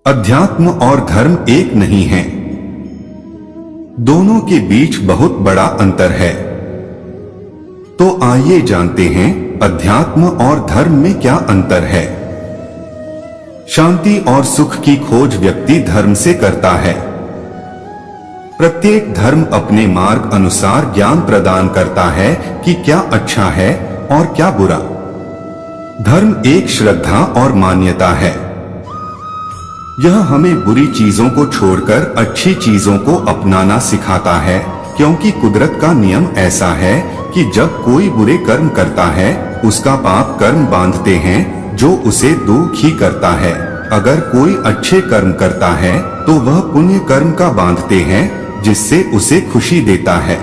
अध्यात्म और धर्म एक नहीं है। दोनों के बीच बहुत बड़ा अंतर है। तो आइए जानते हैं अध्यात्म और धर्म में क्या अंतर है। शांति और सुख की खोज व्यक्ति धर्म से करता है। प्रत्येक धर्म अपने मार्ग अनुसार ज्ञान प्रदान करता है कि क्या अच्छा है और क्या बुरा। धर्म एक श्रद्धा और मान्यता है। यह हमें बुरी चीजों को छोड़कर अच्छी चीजों को अपनाना सिखाता है, क्योंकि कुदरत का नियम ऐसा है कि जब कोई बुरे कर्म करता है उसका पाप कर्म बांधते हैं जो उसे दुखी करता है। अगर कोई अच्छे कर्म करता है तो वह पुण्य कर्म का बांधते हैं जिससे उसे खुशी देता है।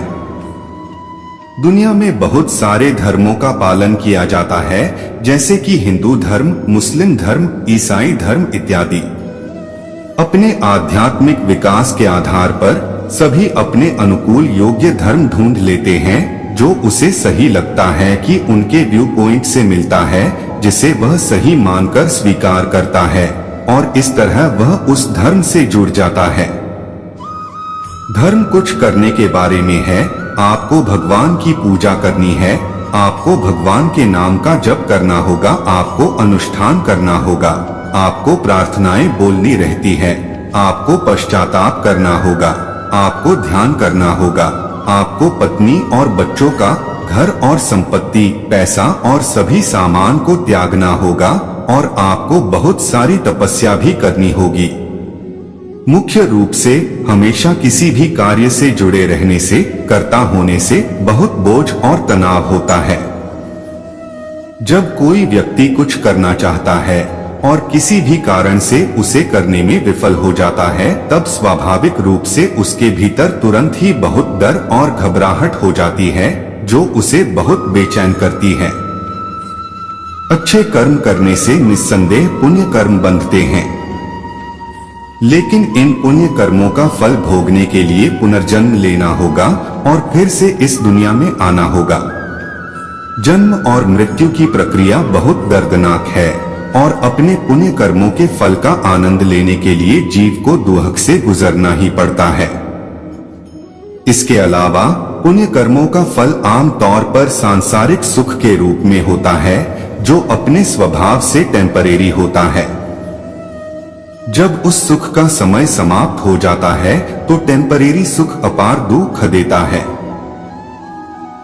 दुनिया में बहुत सारे धर्मों का पालन किया जाता है, जैसे कि हिंदू धर्म, मुस्लिम धर्म, ईसाई धर्म इत्यादि। अपने आध्यात्मिक विकास के आधार पर सभी अपने अनुकूल योग्य धर्म ढूंढ लेते हैं जो उसे सही लगता है कि उनके व्यू पॉइंट से मिलता है, जिसे वह सही मानकर स्वीकार करता है और इस तरह वह उस धर्म से जुड़ जाता है। धर्म कुछ करने के बारे में है। आपको भगवान की पूजा करनी है, आपको भगवान के नाम का जप करना होगा, आपको अनुष्ठान करना होगा, आपको प्रार्थनाएं बोलनी रहती है, आपको पश्चाताप करना होगा, आपको ध्यान करना होगा, आपको पत्नी और बच्चों का, घर और संपत्ति, पैसा और सभी सामान को त्यागना होगा और आपको बहुत सारी तपस्या भी करनी होगी। मुख्य रूप से हमेशा किसी भी कार्य से जुड़े रहने से, कर्ता होने से बहुत बोझ और तनाव होता है। जब कोई व्यक्ति कुछ करना चाहता है और किसी भी कारण से उसे करने में विफल हो जाता है, तब स्वाभाविक रूप से उसके भीतर तुरंत ही बहुत डर और घबराहट हो जाती है जो उसे बहुत बेचैन करती है। अच्छे कर्म करने से निस्संदेह पुण्य कर्म बंधते हैं, लेकिन इन पुण्य कर्मों का फल भोगने के लिए पुनर्जन्म लेना होगा और फिर से इस दुनिया में आना होगा। जन्म और मृत्यु की प्रक्रिया बहुत दर्दनाक है और अपने पुण्य कर्मों के फल का आनंद लेने के लिए जीव को दुहक से गुजरना ही पड़ता है। इसके अलावा पुण्य कर्मों का फल आम तौर पर सांसारिक सुख के रूप में होता है, जो अपने स्वभाव से टेम्परेरी होता है। जब उस सुख का समय समाप्त हो जाता है तो टेम्परेरी सुख अपार दुख देता है,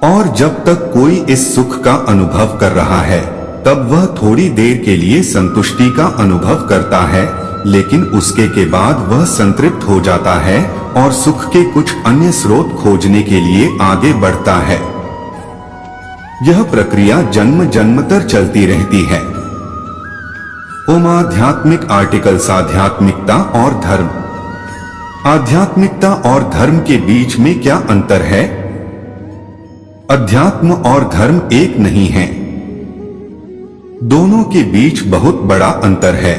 और जब तक कोई इस सुख का अनुभव कर रहा है तब वह थोड़ी देर के लिए संतुष्टि का अनुभव करता है, लेकिन उसके के बाद वह संतृप्त हो जाता है और सुख के कुछ अन्य स्रोत खोजने के लिए आगे बढ़ता है। यह प्रक्रिया जन्म जन्मतर चलती रहती है। ओम आध्यात्मिक आर्टिकल्स। आध्यात्मिकता और धर्म। आध्यात्मिकता और धर्म के बीच में क्या अंतर है? अध्यात्म और धर्म एक नहीं है। दोनों के बीच बहुत बड़ा अंतर है।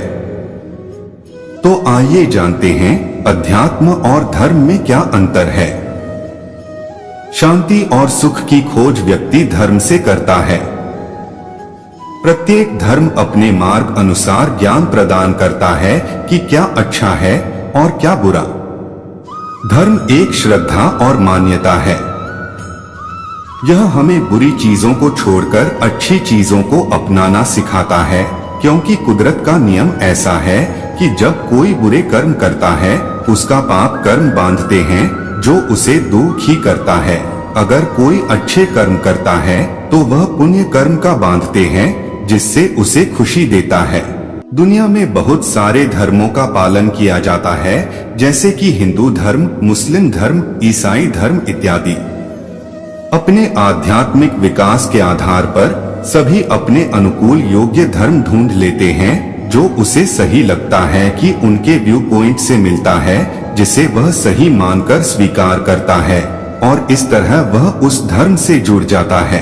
तो आइए जानते हैं अध्यात्म और धर्म में क्या अंतर है। शांति और सुख की खोज व्यक्ति धर्म से करता है। प्रत्येक धर्म अपने मार्ग अनुसार ज्ञान प्रदान करता है कि क्या अच्छा है और क्या बुरा। धर्म एक श्रद्धा और मान्यता है। यह हमें बुरी चीजों को छोड़कर अच्छी चीजों को अपनाना सिखाता है, क्योंकि कुदरत का नियम ऐसा है कि जब कोई बुरे कर्म करता है उसका पाप कर्म बांधते हैं जो उसे दुखी करता है। अगर कोई अच्छे कर्म करता है तो वह पुण्य कर्म का बांधते हैं जिससे उसे खुशी देता है। दुनिया में बहुत सारे धर्मों का पालन किया जाता है, जैसे कि हिंदू धर्म, मुस्लिम धर्म, ईसाई धर्म इत्यादि। अपने आध्यात्मिक विकास के आधार पर सभी अपने अनुकूल योग्य धर्म ढूंढ लेते हैं जो उसे सही लगता है कि उनके व्यू पॉइंट से मिलता है, जिसे वह सही मानकर स्वीकार करता है और इस तरह वह उस धर्म से जुड़ जाता है।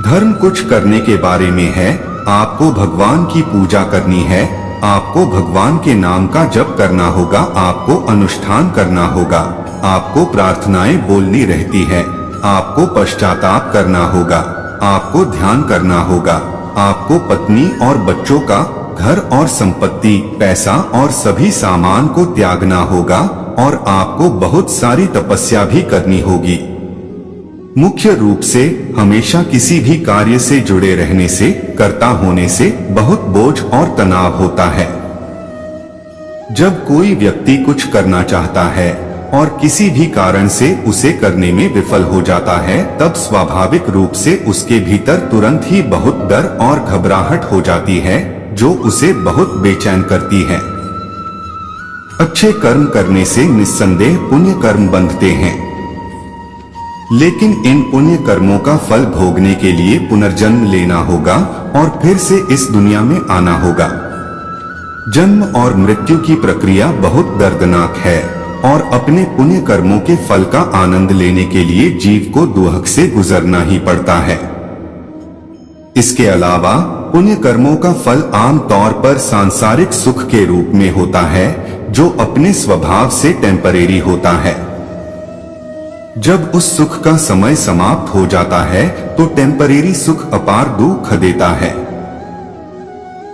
धर्म कुछ करने के बारे में है। आपको भगवान की पूजा करनी है, आपको भगवान के नाम का जप करना होगा, आपको अनुष्ठान करना होगा, आपको प्रार्थनाएं बोलनी रहती है, आपको पश्चाताप करना होगा, आपको ध्यान करना होगा, आपको पत्नी और बच्चों का, घर और संपत्ति, पैसा और सभी सामान को त्यागना होगा और आपको बहुत सारी तपस्या भी करनी होगी। मुख्य रूप से हमेशा किसी भी कार्य से जुड़े रहने से, कर्ता होने से बहुत बोझ और तनाव होता है। जब कोई व्यक्ति कुछ करना चाहता है और किसी भी कारण से उसे करने में विफल हो जाता है, तब स्वाभाविक रूप से उसके भीतर तुरंत ही बहुत डर और घबराहट हो जाती है, जो उसे बहुत बेचैन करती है। अच्छे कर्म करने से निस्संदेह पुण्य कर्म बंधते हैं, लेकिन इन पुण्य कर्मों का फल भोगने के लिए पुनर्जन्म लेना होगा और फिर से इस दुनिया में आना होगा। जन्म और मृत्यु की प्रक्रिया बहुत दर्दनाक है और अपने पुण्य कर्मों के फल का आनंद लेने के लिए जीव को दुहक से गुजरना ही पड़ता है। इसके अलावा पुण्य कर्मों का फल आम तौर पर सांसारिक सुख के रूप में होता है, जो अपने स्वभाव से टेम्परेरी होता है। जब उस सुख का समय समाप्त हो जाता है तो टेम्परेरी सुख अपार दुख देता है,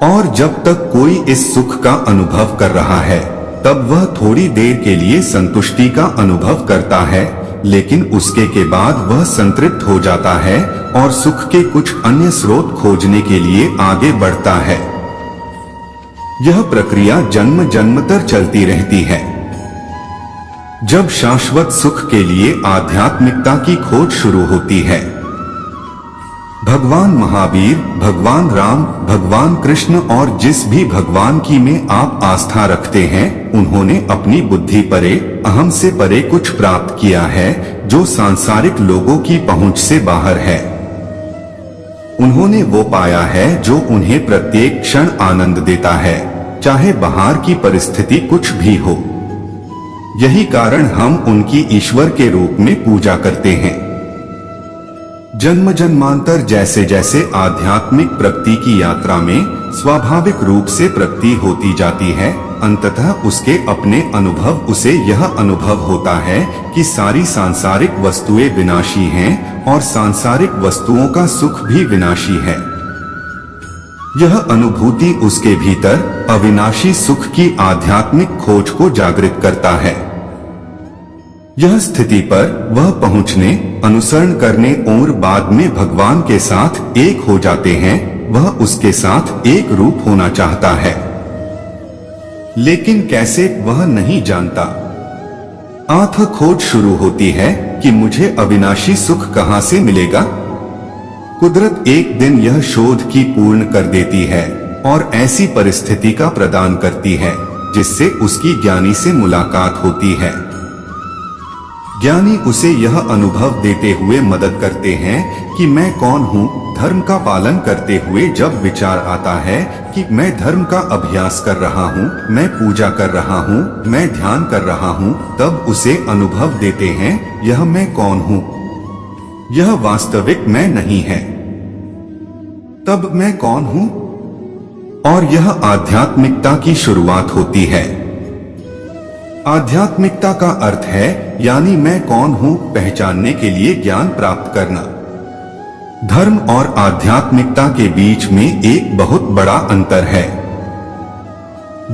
और जब तक कोई इस सुख का अनुभव कर रहा है तब वह थोड़ी देर के लिए संतुष्टि का अनुभव करता है, लेकिन उसके के बाद वह संतृप्त हो जाता है और सुख के कुछ अन्य स्रोत खोजने के लिए आगे बढ़ता है। यह प्रक्रिया जन्म जन्मतर चलती रहती है। जब शाश्वत सुख के लिए आध्यात्मिकता की खोज शुरू होती है, भगवान महावीर, भगवान राम, भगवान कृष्ण और जिस भी भगवान की में आप आस्था रखते हैं, उन्होंने अपनी बुद्धि परे, अहम से परे कुछ प्राप्त किया है जो सांसारिक लोगों की पहुंच से बाहर है। उन्होंने वो पाया है जो उन्हें प्रत्येक क्षण आनंद देता है, चाहे बाहर की परिस्थिति कुछ भी हो। यही कारण हम उनकी ईश्वर के रूप में पूजा करते हैं। जन्म जन्मांतर जैसे जैसे आध्यात्मिक प्रगति की यात्रा में स्वाभाविक रूप से प्रगति होती जाती है, अंततः उसके अपने अनुभव उसे यह अनुभव होता है कि सारी सांसारिक वस्तुएं विनाशी हैं और सांसारिक वस्तुओं का सुख भी विनाशी है। यह अनुभूति उसके भीतर अविनाशी सुख की आध्यात्मिक खोज को जागृत करता है। यह स्थिति पर वह पहुंचने, अनुसरण करने और बाद में भगवान के साथ एक हो जाते हैं। वह उसके साथ एक रूप होना चाहता है, लेकिन कैसे वह नहीं जानता। आंख खोज शुरू होती है कि मुझे अविनाशी सुख कहां से मिलेगा। कुदरत एक दिन यह शोध की पूर्ण कर देती है और ऐसी परिस्थिति का प्रदान करती है जिससे उसकी ज्ञानी से मुलाकात होती है। ज्ञानी उसे यह अनुभव देते हुए मदद करते हैं कि मैं कौन हूँ। धर्म का पालन करते हुए जब विचार आता है कि मैं धर्म का अभ्यास कर रहा हूँ, मैं पूजा कर रहा हूँ, मैं ध्यान कर रहा हूँ, तब उसे अनुभव देते हैं यह मैं कौन हूँ, यह वास्तविक मैं नहीं है। तब मैं कौन हूँ, और यह आध्यात्मिकता की शुरुआत होती है। आध्यात्मिकता का अर्थ है यानी मैं कौन हूँ पहचानने के लिए ज्ञान प्राप्त करना। धर्म और आध्यात्मिकता के बीच में एक बहुत बड़ा अंतर है।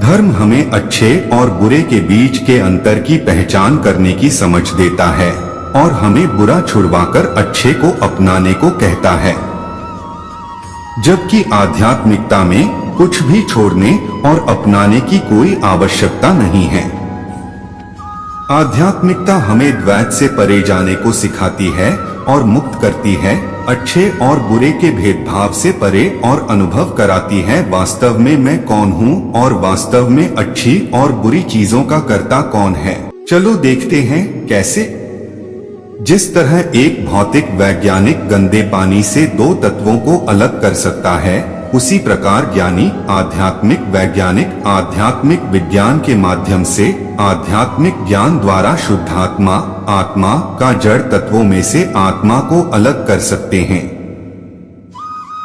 धर्म हमें अच्छे और बुरे के बीच के अंतर की पहचान करने की समझ देता है और हमें बुरा छुड़वाकर अच्छे को अपनाने को कहता है, जबकि आध्यात्मिकता में कुछ भी छोड़ने और अपनाने की कोई आवश्यकता नहीं है। आध्यात्मिकता हमें द्वैत से परे जाने को सिखाती है और मुक्त करती है, अच्छे और बुरे के भेदभाव से परे, और अनुभव कराती है वास्तव में मैं कौन हूँ और वास्तव में अच्छी और बुरी चीजों का कर्ता कौन है। चलो देखते हैं कैसे। जिस तरह एक भौतिक वैज्ञानिक गंदे पानी से दो तत्वों को अलग कर सकता है, उसी प्रकार ज्ञानी आध्यात्मिक वैज्ञानिक आध्यात्मिक विज्ञान के माध्यम से आध्यात्मिक ज्ञान द्वारा शुद्धात्मा आत्मा का जड़ तत्वों में से आत्मा को अलग कर सकते हैं।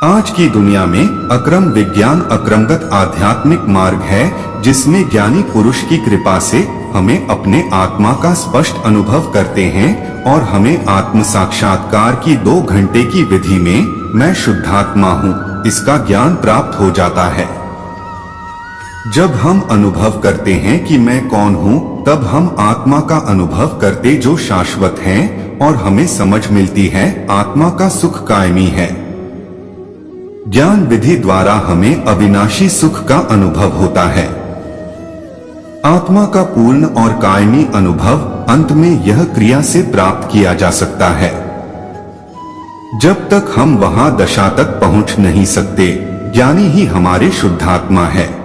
आज की दुनिया में अक्रम विज्ञान अक्रमगत आध्यात्मिक मार्ग है, जिसमें ज्ञानी पुरुष की कृपा से हमें अपने आत्मा का स्पष्ट अनुभव करते हैं और हमें आत्म साक्षात्कार की 2 घंटे की विधि में मैं शुद्धात्मा हूँ इसका ज्ञान प्राप्त हो जाता है। जब हम अनुभव करते हैं कि मैं कौन हूँ, तब हम आत्मा का अनुभव करते जो शाश्वत हैं और हमें समझ मिलती है आत्मा का सुख कायमी है। ज्ञान विधि द्वारा हमें अविनाशी सुख का अनुभव होता है। आत्मा का पूर्ण और कायमी अनुभव अंत में यह क्रिया से प्राप्त किया जा सकता है। जब तक हम वहां दशा तक पहुंच नहीं सकते, ज्ञानी ही हमारे शुद्धात्मा है।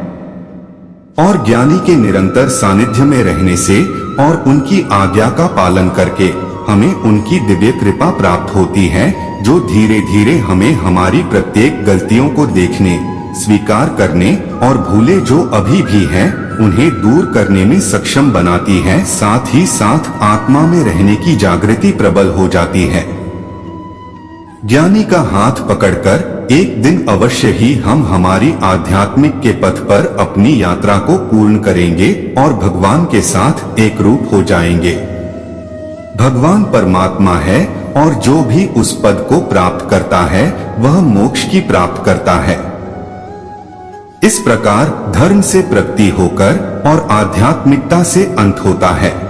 और ज्ञानी के निरंतर सानिध्य में रहने से और उनकी आज्ञा का पालन करके हमें उनकी दिव्य कृपा प्राप्त होती है, जो धीरे धीरे हमें हमारी प्रत्येक गलतियों को देखने, स्वीकार करने और भूले जो अभी भी हैं उन्हें दूर करने में सक्षम बनाती है। साथ ही साथ आत्मा में रहने की जागृति प्रबल हो जाती है। ज्ञानी का हाथ पकड़कर एक दिन अवश्य ही हम हमारी आध्यात्मिक के पथ पर अपनी यात्रा को पूर्ण करेंगे और भगवान के साथ एक रूप हो जाएंगे। भगवान परमात्मा है और जो भी उस पद को प्राप्त करता है वह मोक्ष की प्राप्त करता है। इस प्रकार धर्म से प्रगति होकर और आध्यात्मिकता से अंत होता है।